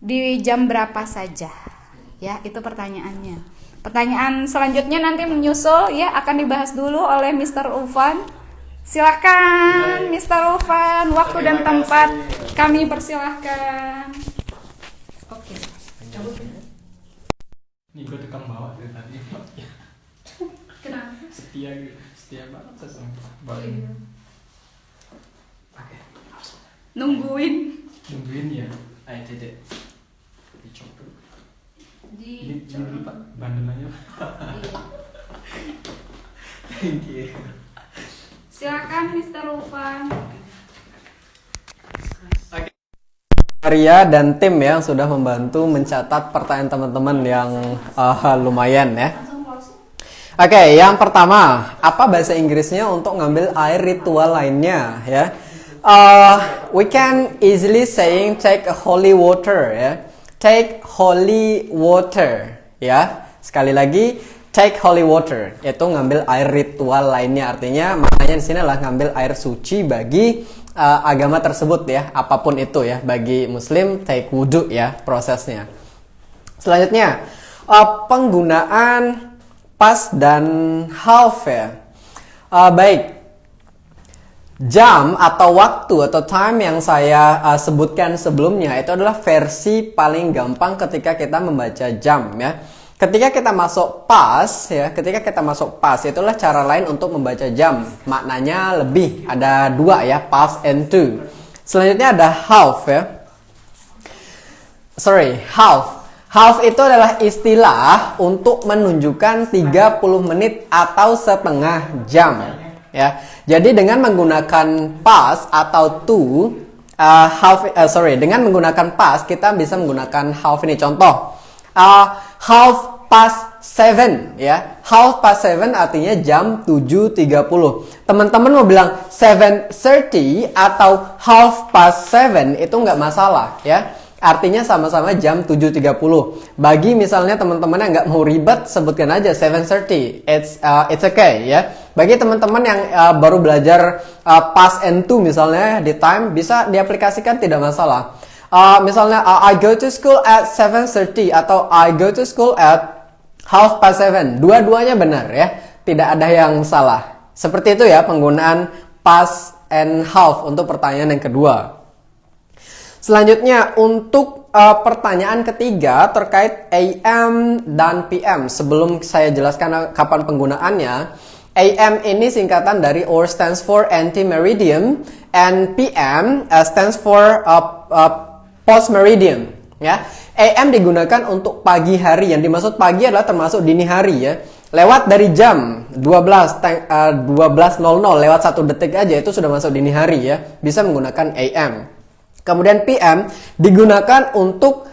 di jam berapa saja? Ya, itu pertanyaannya. Pertanyaan selanjutnya nanti menyusul ya, akan dibahas dulu oleh Mr. Ulfan. Silakan Mr. Ulfan, waktu dan tempat kami persilahkan. Oke. Nih gue tukang bawa dari tadi. Kenapa? Setia banget sama Oh, iya. Oke. Nungguin Nungguin ya. Ayo Dede. Dicoba. Ini dulu Pak, bandelannya. Iya. Thank you. Silakan Mr. Ulfan. Maria dan tim yang sudah membantu mencatat pertanyaan teman-teman yang lumayan ya. Oke, yang pertama, apa bahasa Inggrisnya untuk ngambil air ritual lainnya ya? We can easily saying take holy water ya. Take holy water ya. Sekali lagi, take holy water, yaitu ngambil air ritual lainnya. Artinya maknanya di sini adalah ngambil air suci bagi agama tersebut ya, apapun itu ya. Bagi Muslim take wudhu ya prosesnya. Selanjutnya penggunaan pas dan half ya. Baik. Jam atau waktu atau time yang saya sebutkan sebelumnya itu adalah versi paling gampang ketika kita membaca jam ya. Ketika kita masuk pas ya, itulah cara lain untuk membaca jam. Maknanya lebih, ada dua ya, past and to. Selanjutnya ada half ya. Half. Half itu adalah istilah untuk menunjukkan 30 menit atau setengah jam ya. Jadi dengan menggunakan past atau to dengan menggunakan past kita bisa menggunakan half ini. Contoh, half past 7 ya. Half past 7 artinya jam 7.30. Teman-teman mau bilang 7:30 atau half past 7 itu nggak masalah ya. Artinya sama-sama jam 7.30. Bagi misalnya teman-teman yang nggak mau ribet, sebutkan aja 7:30. It's okay ya. Bagi teman-teman yang baru belajar past and to misalnya di time, bisa diaplikasikan, tidak masalah. Misalnya I go to school at 7:30 atau I go to school at half past 7. Dua-duanya benar ya. Tidak ada yang salah. Seperti itu ya penggunaan past and half untuk pertanyaan yang kedua. Selanjutnya untuk pertanyaan ketiga terkait AM dan PM. Sebelum saya jelaskan kapan penggunaannya, AM ini singkatan dari or stands for anti-meridian, and PM stands for post-meridian. Ya, AM digunakan untuk pagi hari. Yang dimaksud pagi adalah termasuk dini hari ya. Lewat dari jam 12.00 lewat 1 detik aja itu sudah masuk dini hari ya. Bisa menggunakan AM. Kemudian PM digunakan untuk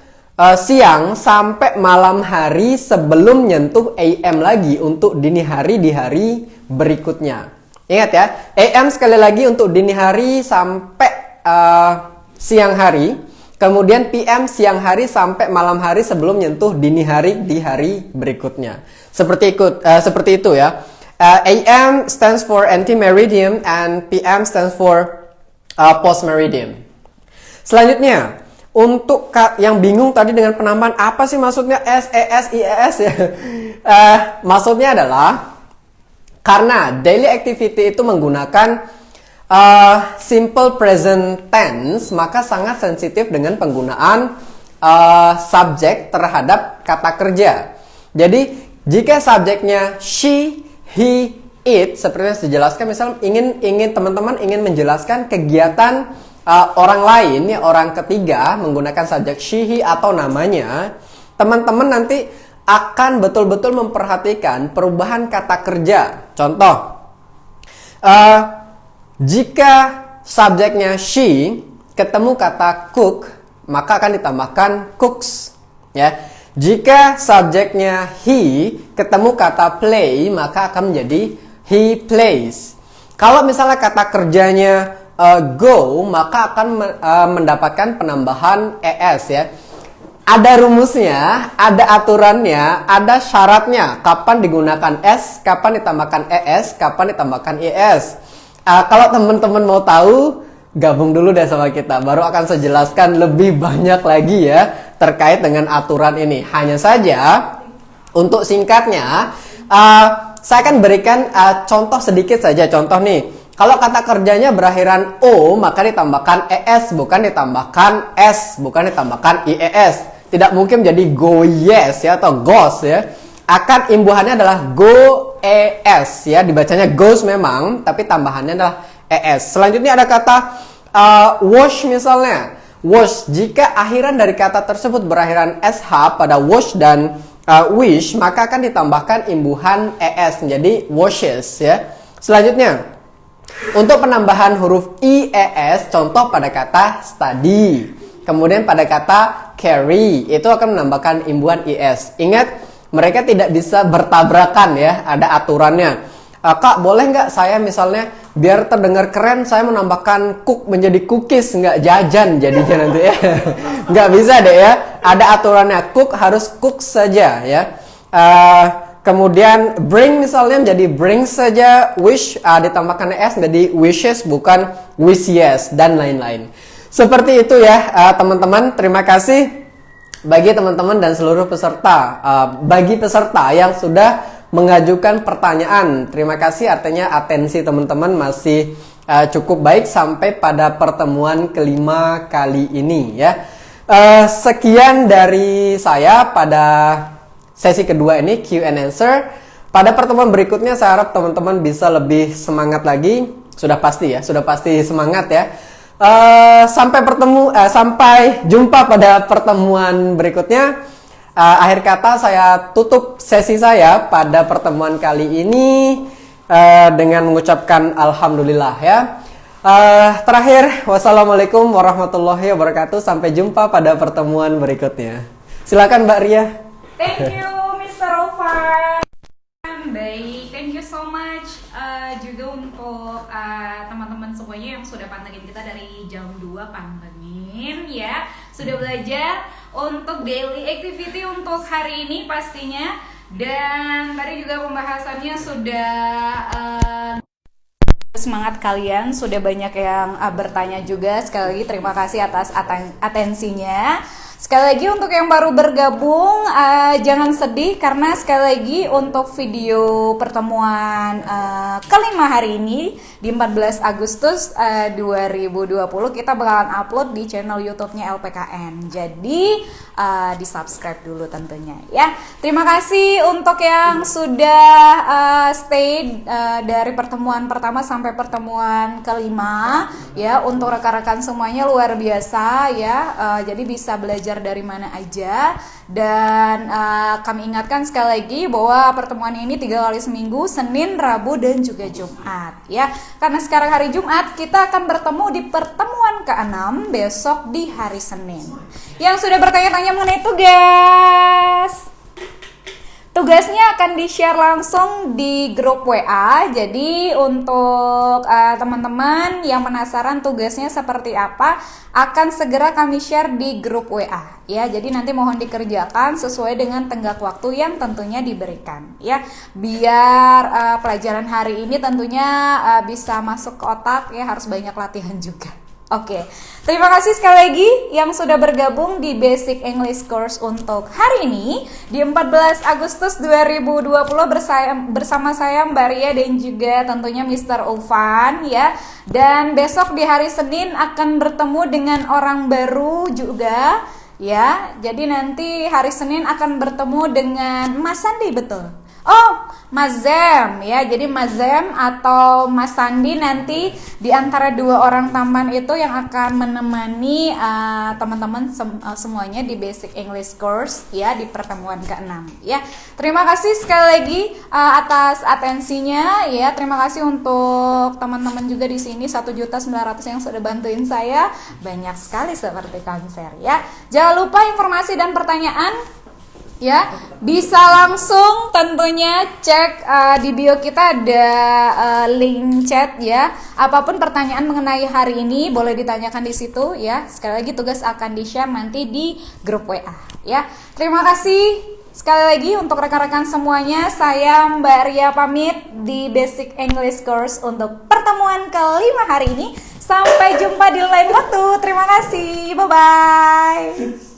siang sampai malam hari sebelum nyentuh AM lagi untuk dini hari di hari berikutnya. Ingat ya, AM sekali lagi untuk dini hari sampai siang hari. Kemudian PM siang hari sampai malam hari sebelum nyentuh dini hari di hari berikutnya. Seperti itu ya. AM stands for anti-meridian and PM stands for post-meridian. Selanjutnya, untuk yang bingung tadi dengan penambahan apa sih maksudnya SES IES ya? Maksudnya adalah karena daily activity itu menggunakan simple present tense, maka sangat sensitif dengan penggunaan subjek terhadap kata kerja. Jadi jika subjeknya she, he, it, seperti yang dijelaskan, misal ingin teman-teman ingin menjelaskan kegiatan orang lain ya, orang ketiga menggunakan subjek she, he atau namanya, teman-teman nanti akan betul-betul memperhatikan perubahan kata kerja. Contoh, jika subjeknya she ketemu kata cook, maka akan ditambahkan cooks ya. Jika subjeknya he ketemu kata play, maka akan menjadi he plays. Kalau misalnya kata kerjanya go, maka akan mendapatkan penambahan es ya. ada rumusnya, ada aturannya, ada syaratnya. Kapan digunakan S, kapan ditambahkan ES, kapan ditambahkan IS. Kalau teman-teman mau tahu, gabung dulu deh sama kita. Baru akan saya jelaskan lebih banyak lagi ya terkait dengan aturan ini. Hanya saja untuk singkatnya, saya akan berikan contoh sedikit saja. Contoh nih. Kalau kata kerjanya berakhiran O, maka ditambahkan ES, bukan ditambahkan S, bukan ditambahkan IES. Tidak mungkin jadi go yes ya atau goes ya. Akan imbuhannya adalah go ES ya, dibacanya goes memang, tapi tambahannya adalah ES. Selanjutnya ada kata wash misalnya. Wash, jika akhiran dari kata tersebut berakhiran SH pada wash dan wish, maka akan ditambahkan imbuhan ES menjadi washes ya. Selanjutnya, untuk penambahan huruf IES, contoh pada kata study. Kemudian pada kata carry, itu akan menambahkan imbuhan IS. Ingat, mereka tidak bisa bertabrakan ya, ada aturannya. Kak, boleh nggak saya misalnya, biar terdengar keren, saya menambahkan cook menjadi cookies, nggak jajan jadinya nanti ya. Nggak bisa deh ya, ada aturannya. Cook harus cook saja ya. Kemudian bring misalnya menjadi bring saja, wish ditambahkan s menjadi wishes bukan wishes dan lain-lain. Seperti itu ya teman-teman. Terima kasih bagi teman-teman dan seluruh peserta. Bagi peserta yang sudah mengajukan pertanyaan, terima kasih, artinya atensi teman-teman masih cukup baik sampai pada pertemuan kelima kali ini ya. Sekian dari saya pada sesi kedua ini, Q and Answer. Pada pertemuan berikutnya saya harap teman-teman bisa lebih semangat lagi. Sudah pasti semangat ya. Sampai jumpa pada pertemuan berikutnya. Akhir kata saya tutup sesi saya pada pertemuan kali ini dengan mengucapkan alhamdulillah ya. Terakhir, wassalamualaikum warahmatullahi wabarakatuh. Sampai jumpa pada pertemuan berikutnya. Silakan Mbak Ria. Thank you Mr. Ovan. Baik, thank you so much juga untuk teman-teman semuanya yang sudah pantengin kita dari jam 2, pantengin ya. Sudah belajar untuk daily activity untuk hari ini pastinya. Dan tadi juga pembahasannya sudah semangat kalian, sudah banyak yang bertanya juga. Sekali lagi terima kasih atas atensinya. Sekali lagi untuk yang baru bergabung, jangan sedih karena sekali lagi untuk video pertemuan kelima hari ini di 14 Agustus 2020 kita bakalan upload di channel YouTube-nya LPKN. Jadi di subscribe dulu tentunya ya. Terima kasih untuk yang sudah stay dari pertemuan pertama sampai pertemuan kelima ya. Untuk rekan-rekan semuanya luar biasa ya. Jadi bisa belajar dari mana aja. Dan kami ingatkan sekali lagi bahwa pertemuan ini 3 kali seminggu, Senin, Rabu, dan juga Jumat ya. Karena sekarang hari Jumat, kita akan bertemu di pertemuan ke-6 besok di hari Senin. Yang sudah bertanya-tanya mengenai tugasnya akan di-share langsung di grup WA. Jadi untuk teman-teman yang penasaran tugasnya seperti apa, akan segera kami share di grup WA ya. Jadi nanti mohon dikerjakan sesuai dengan tenggat waktu yang tentunya diberikan ya. Biar pelajaran hari ini tentunya bisa masuk ke otak ya, harus banyak latihan juga. Oke, terima kasih sekali lagi yang sudah bergabung di Basic English Course untuk hari ini di 14 Agustus 2020 bersama saya Mbak Ria dan juga tentunya Mr. Ovan ya. Dan besok di hari Senin akan bertemu dengan orang baru juga ya. Jadi nanti hari Senin akan bertemu dengan Mas Sandi, betul? Oh, Mas Zem ya. Jadi Mas Zem atau Mas Sandi nanti di antara 2 orang tampan itu yang akan menemani teman-teman semuanya di Basic English Course ya di pertemuan ke-6 ya. Terima kasih sekali lagi atas atensinya ya. Terima kasih untuk teman-teman juga di sini 1.900.000 yang sudah bantuin saya. Banyak sekali seperti konser ya. Jangan lupa informasi dan pertanyaan Ya, bisa langsung tentunya cek di bio kita ada link chat ya. Apapun pertanyaan mengenai hari ini boleh ditanyakan di situ ya. Sekali lagi tugas akan di-share nanti di grup WA ya. Terima kasih sekali lagi untuk rekan-rekan semuanya. Saya Mbak Ria pamit di Basic English Course untuk pertemuan kelima hari ini. Sampai jumpa di lain waktu. Terima kasih. Bye-bye.